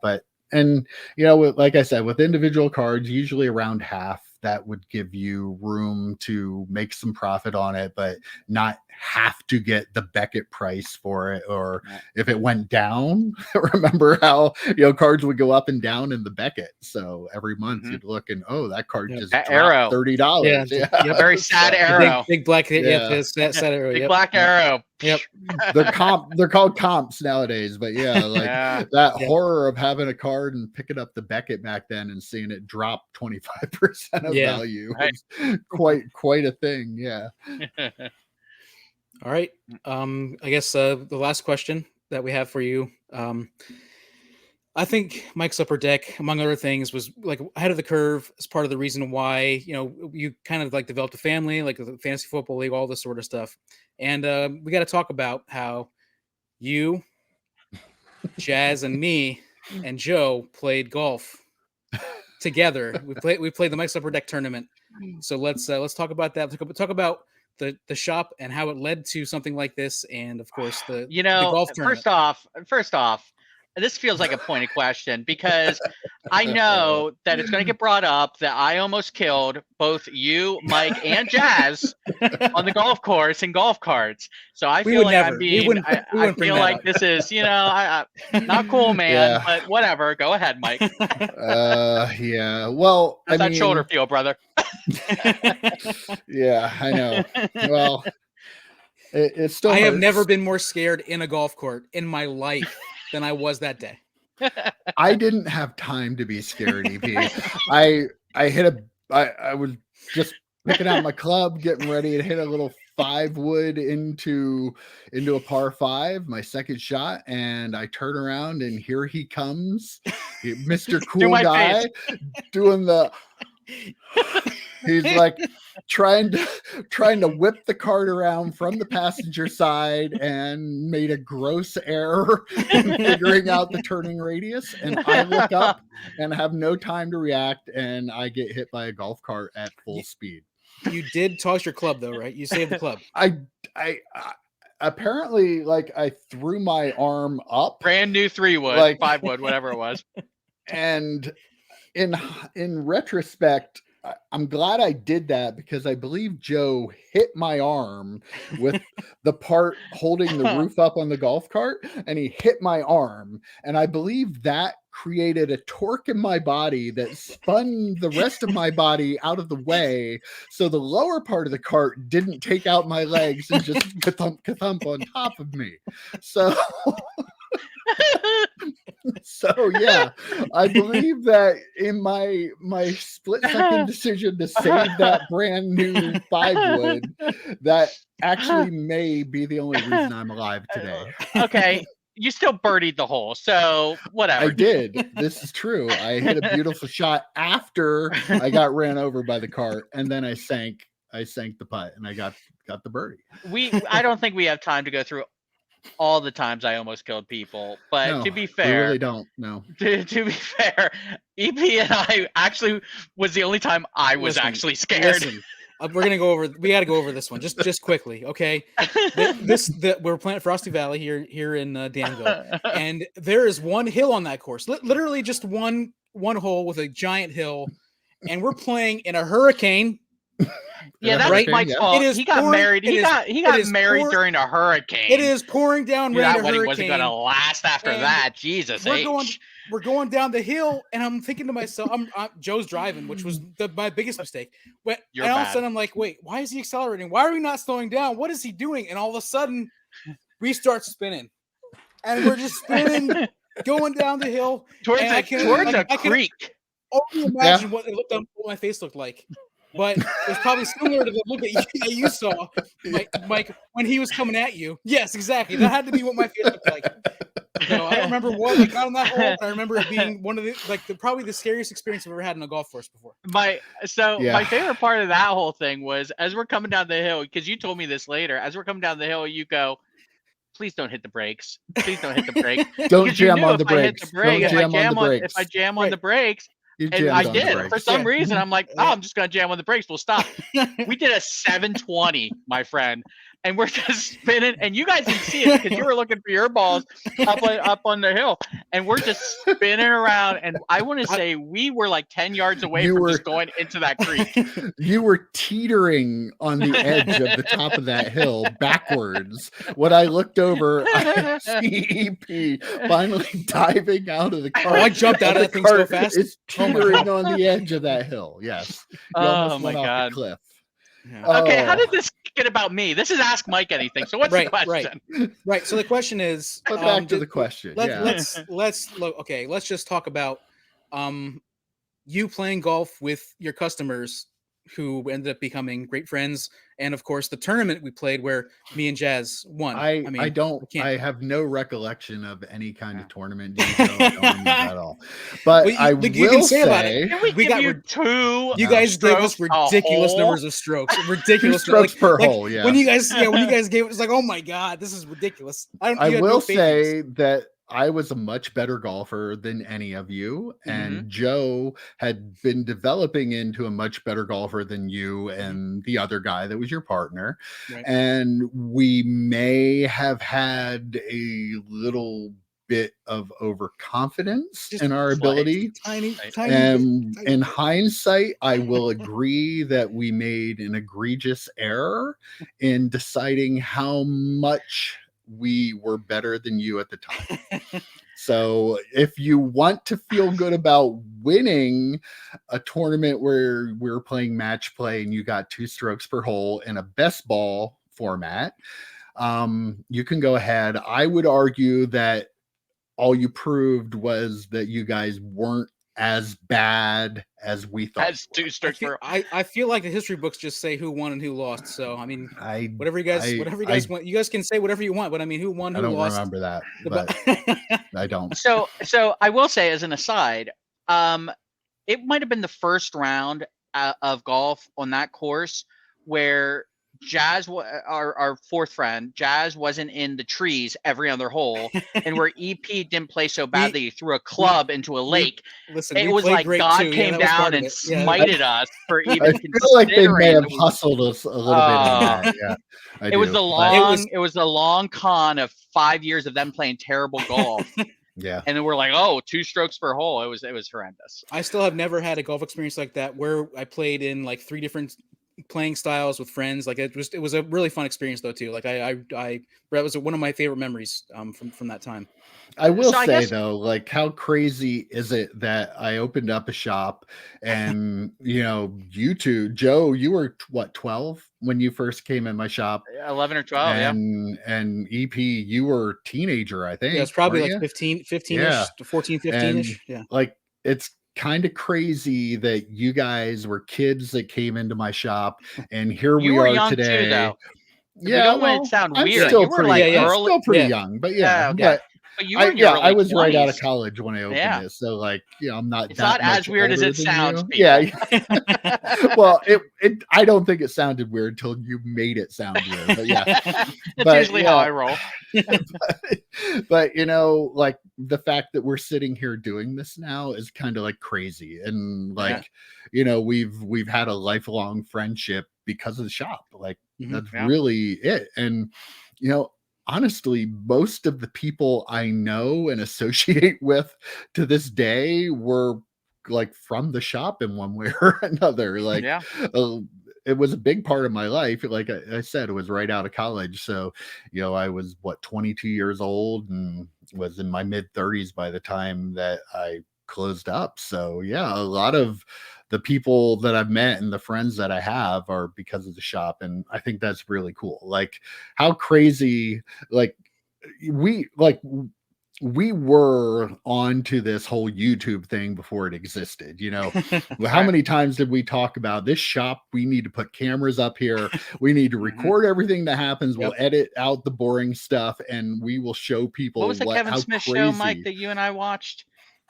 and like I said, with individual cards, usually around half, that would give you room to make some profit on it, but not have to get the Beckett price for it. Or if it went down, remember how cards would go up and down in the Beckett. So every month you'd look and that card just dropped arrow. $30. Yeah. Very sad arrow. Big black sad arrow. Big black arrow. Yep. They're called comps nowadays, but that horror of having a card and picking up the Beckett back then and seeing it drop 25% of value was quite a thing. Yeah. All right. I guess the last question that we have for you, I think Mike's Upper Deck, among other things, was like ahead of the curve as part of the reason why, you kind of like developed a family, like the fantasy football league, all this sort of stuff. And we got to talk about how you, Jazz, and me and Joe played golf together. We played the Mike's Upper Deck tournament. So let's talk about that. Talk about the shop and how it led to something like this, and of course the golf tournament. First off, this feels like a pointed question, because I know that it's going to get brought up that I almost killed both you, Mike, and Jazz on the golf course in golf carts. So I feel like I'm being. I feel like this is, not cool, man. But whatever. Go ahead, Mike. Yeah. Well, how's that shoulder feel, brother? Yeah, I know. Well, it's still. I have never been more scared in a golf court in my life than I was that day. I didn't have time to be scared, EP. I was just picking out my club, getting ready to hit a little 5-wood into a par 5, my second shot, and I turn around and here he comes, Mr. Cool Guy, doing the. He's like trying to whip the cart around from the passenger side and made a gross error in figuring out the turning radius. And I look up and have no time to react, and I get hit by a golf cart at full speed. You did toss your club though, right? You saved the club. I apparently, like, I threw my arm up. Brand new 3-wood, 5-wood, whatever it was. And in retrospect, I'm glad I did that because I believe Joe hit my arm with the part holding the roof up on the golf cart, and he hit my arm. And I believe that created a torque in my body that spun the rest of my body out of the way. So the lower part of the cart didn't take out my legs and just ka-thump on top of me. So... So yeah, I believe that in my split second decision to save that brand new 5-wood, that actually may be the only reason I'm alive today. Okay, you still birdied the hole, so whatever. I did. This is true. I hit a beautiful shot after I got ran over by the cart, and then I sank the putt, and I got the birdie. I don't think we have time to go through all the times I almost killed people, but No, to be we fair, really don't. No. To be fair, EP and I actually was the only time I was actually scared. Listen, we're gonna go over. We got to go over this one just quickly, okay? We're playing at Frosty Valley here in Danville, and there is one hill on that course, literally just one hole with a giant hill, and we're playing in a hurricane. Yeah, that's right? Mike's fault. He got married. He got married during a hurricane. It is pouring down rain. That wedding wasn't going to last after that. Jesus H. We're going down the hill, and I'm thinking to myself, Joe's driving, which was my biggest mistake. But all of a sudden, I'm like, wait, why is he accelerating? Why are we not slowing down? What is he doing? And all of a sudden, we start spinning, and we're just spinning, going down the hill towards a creek. I can only imagine what my face looked like. But it's probably similar to the look that you saw, Mike, when he was coming at you. Yes, exactly. That had to be what my face looked like. So I remember what I got on that hole. I remember it being one of the probably the scariest experience I've ever had in a golf course before. My favorite part of that whole thing was as we're coming down the hill, because you told me this later. As we're coming down the hill, you go, "Please don't hit the brakes. Please don't hit the brakes. Don't jam on the brakes. If I jam on the brakes." And I did. For some reason, I'm like, oh, I'm just going to jam on the brakes. We'll stop. We did a 720, my friend. And we're just spinning. And you guys didn't see it because you were looking for your balls up on the hill. And we're just spinning around. And I want to say we were like 10 yards away from just going into that creek. You were teetering on the edge of the top of that hill backwards. When I looked over, I see EP finally diving out of the car. I jumped out of that thing so fast. It's teetering on the edge of that hill. Yes. You almost went off the cliff. Yeah. Okay, how did this get about me? This is Ask Mike Anything. So what's the question? Right. So the question is, back to the question. Let's look. Okay, let's just talk about you playing golf with your customers who ended up becoming great friends, and of course the tournament we played where me and Jazz won. I have no recollection of any kind of tournament at all. But I will say we got two. You guys gave us ridiculous numbers of strokes. Ridiculous strokes per hole. Yeah. When you guys gave it, it's like, oh my god, this is ridiculous. I will say that I was a much better golfer than any of you, and Joe had been developing into a much better golfer than you and the other guy that was your partner. Right. And we may have had a little bit of overconfidence in our ability. Tiny. In hindsight, I will agree that we made an egregious error in deciding how much we were better than you at the time. So if you want to feel good about winning a tournament where we're playing match play and you got 2 strokes per hole in a best ball format, you can go ahead. I would argue that all you proved was that you guys weren't as bad as we thought. As 2 strokes per hole. I feel like the history books just say who won and who lost. So I mean, whatever you guys want, you guys can say whatever you want. But I mean, who won? Who lost? I don't remember that, but I don't. So I will say, as an aside, it might have been the first round of golf on that course where Jazz, our fourth friend, Jazz wasn't in the trees every other hole, and where EP didn't play so badly, he threw a club into a lake. It was like God came down and smited us for even considering. I feel like they may have hustled us a little bit. Yeah, it was the long con of 5 years of them playing terrible golf Yeah. And then we're like, oh, 2 strokes per hole. It was horrendous. I still have never had a golf experience like that where I played in like 3 different playing styles with friends. Like it was a really fun experience though too. Like that was one of my favorite memories from that time. I will So I say guess- though, like how crazy is it that I opened up a shop and you two, Joe, you were what, 12 when you first came in my shop? 11 or 12, yeah. And EP, you were teenager, I think. Yeah, it's probably weren't like you? 15-ish Yeah. to 14, 15-ish. Yeah. Like it's kind of crazy that you guys were kids that came into my shop, and here You we were are young today. too, though. Yeah, we don't want it to sound I'm weird. still You were pretty, like yeah, I'm early. still pretty yeah. young, but Yeah, yeah, but you were in your early I was 20s. right out of college when I opened Yeah. it, so like, I'm not. It's that not as much weird as older it than sounds, you. Yeah. people. Well, it I don't think it sounded weird until you made it sound weird. But yeah, That's But, usually how yeah. I roll. but like the fact that we're sitting here doing this now is kind of like crazy, and like we've had a lifelong friendship because of the shop. Like that's Yeah. really it. And honestly, most of the people I know and associate with to this day were like from the shop in one way or another. Like Yeah. it was a big part of my life. Like I said, it was right out of college. So, I was 22 years old and was in my mid 30s by the time that I closed up. So yeah, a lot of the people that I've met and the friends that I have are because of the shop. And I think that's really cool. Like how crazy, like we were on to this whole YouTube thing before it existed. How many times did we talk about this shop? We need to put cameras up here. We need to record everything that happens. We'll edit out the boring stuff and we will show people What was the Kevin how Smith crazy. show, Mike, that you and I watched?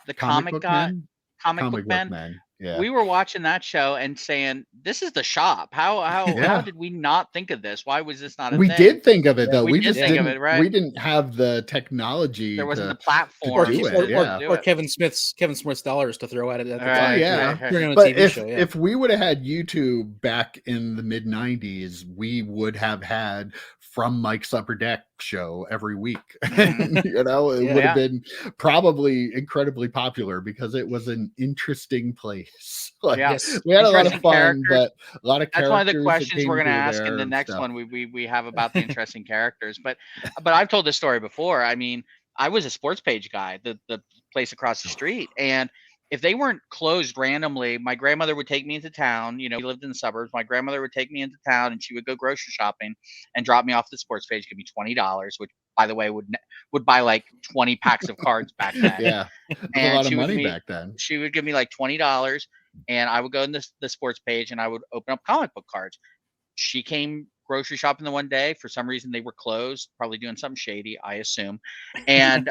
The comic guy, Man? comic book man. Yeah. We were watching that show and saying, "This is the shop. How did we not think of this? Why was this not a we thing?" did think of it though. We We did just think didn't. of it, right? We didn't have the technology. There wasn't to, the platform do to it, yeah. do or it. Kevin Smith's dollars to throw at it at the Right, time. yeah. right. On a But TV show, yeah. if we would have had YouTube back in the mid 90s, we would have had From Mike's Upper Deck show every week. It would have been probably incredibly popular because it was an interesting place. Like, Yes. we had a lot of Interesting fun, characters. but a lot of That's characters. one of the that questions came we're going to through ask in there the and next stuff. one. We have about the interesting characters, but I've told this story before. I mean, I was a sports page guy, the place across the street, and if they weren't closed randomly, my grandmother would take me into town. We lived in the suburbs. My grandmother would take me into town, and she would go grocery shopping and drop me off at the sports page, give me $20, which, by the way, would buy like 20 packs of cards back then. Yeah, And a lot of she would money give me- back then. She would give me like $20, and I would go in the sports page and I would open up comic book cards. She came grocery shopping the one day. For some reason, they were closed, probably doing something shady, I assume. And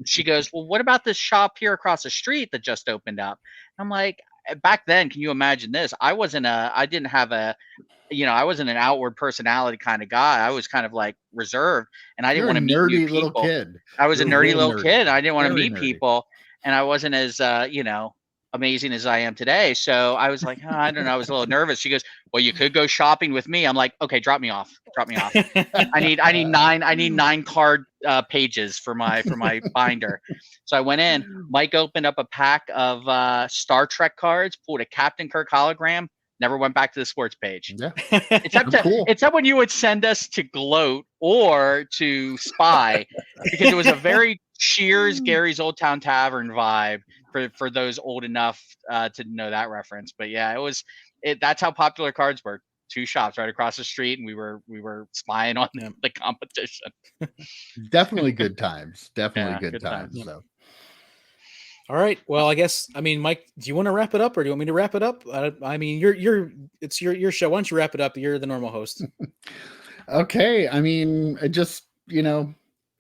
she goes, "Well, what about this shop here across the street that just opened up?" I'm like, back then, can you imagine this? I wasn't an outward personality kind of guy. I was kind of like reserved, and I didn't want to meet new nerdy little people. kid. I was a You're nerdy real little nerdy. kid. I didn't want to Very meet nerdy. people, and I wasn't as amazing as I am today. So I was like, I don't know. I was a little nervous. She goes, "Well, you could go shopping with me." I'm like, "Okay, drop me off. Drop me off. I need 9 card pages for my binder." So I went in. Mike opened up a pack of Star Trek cards, pulled a Captain Kirk hologram. Never went back to the sports page. Yeah, Except when you would send us to gloat or to spy, because it was a very Cheers, Gary's Old Town Tavern vibe for those old enough to know that reference. But yeah, that's how popular cards were. 2 shops right across the street, and we were spying on the competition. Definitely good times. Definitely good times. times. So. All right. Well, I guess, Mike, do you want to wrap it up, or do you want me to wrap it up? I mean, it's your show. Why don't you wrap it up? You're the normal host. Okay. I mean, just,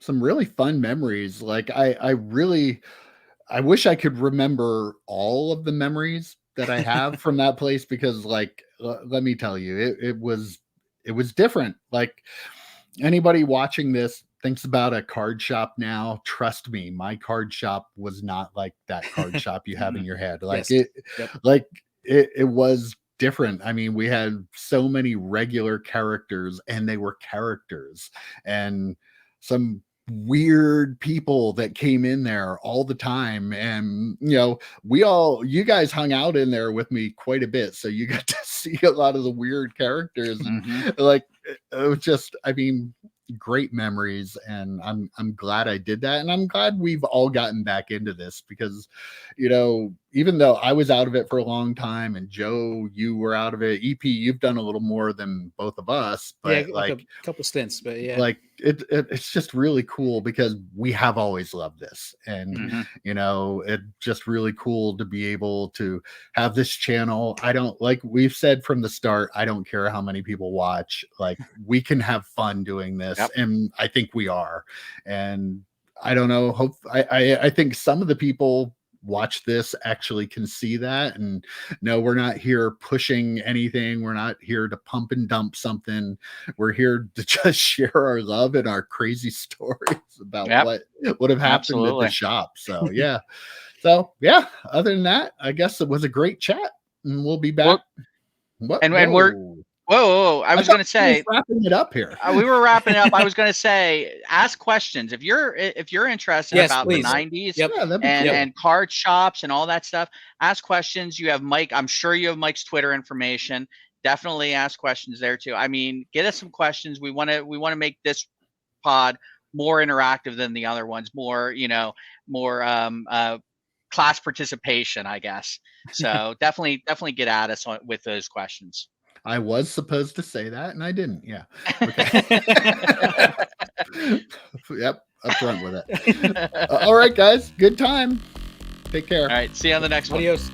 some really fun memories. Like I wish I could remember all of the memories that I have from that place, because like, let me tell you, it was different. Like, anybody watching this thinks about a card shop now, trust me, my card shop was not like that card shop you have in your head. Like Yes. it was different. I mean, we had so many regular characters, and they were characters, and some weird people that came in there all the time. And, you guys hung out in there with me quite a bit. So you got to see a lot of the weird characters. And like, it was just, great memories, and I'm glad I did that, and I'm glad we've all gotten back into this because even though I was out of it for a long time, and Joe, you were out of it, EP, you've done a little more than both of us, but yeah, like a couple stints, but yeah, like it's just really cool because we have always loved this, and it's just really cool to be able to have this channel. I don't, like we've said from the start, I don't care how many people watch, like we can have fun doing this. Yep. And I think we are, and I don't know, I think some of the people watch this actually can see that, and no, we're not here pushing anything, we're not here to pump and dump something, we're here to just share our love and our crazy stories about what have happened at the shop. So other than that, I guess it was a great chat, and we'll be back. And we're Whoa! I was going to say, wrapping it up here. We were wrapping it up. I was going to say, ask questions if you're interested about please. The 90s Yep. and card shops and all that stuff. Ask questions. You have Mike. I'm sure you have Mike's Twitter information. Definitely ask questions there too. Get us some questions. We want to make this pod more interactive than the other ones. More class participation, I guess. So definitely get at us with those questions. I was supposed to say that, and I didn't. Yeah. Okay. Yep. Upfront with it. All right, guys. Good time. Take care. All right. See you on the next one. Adios.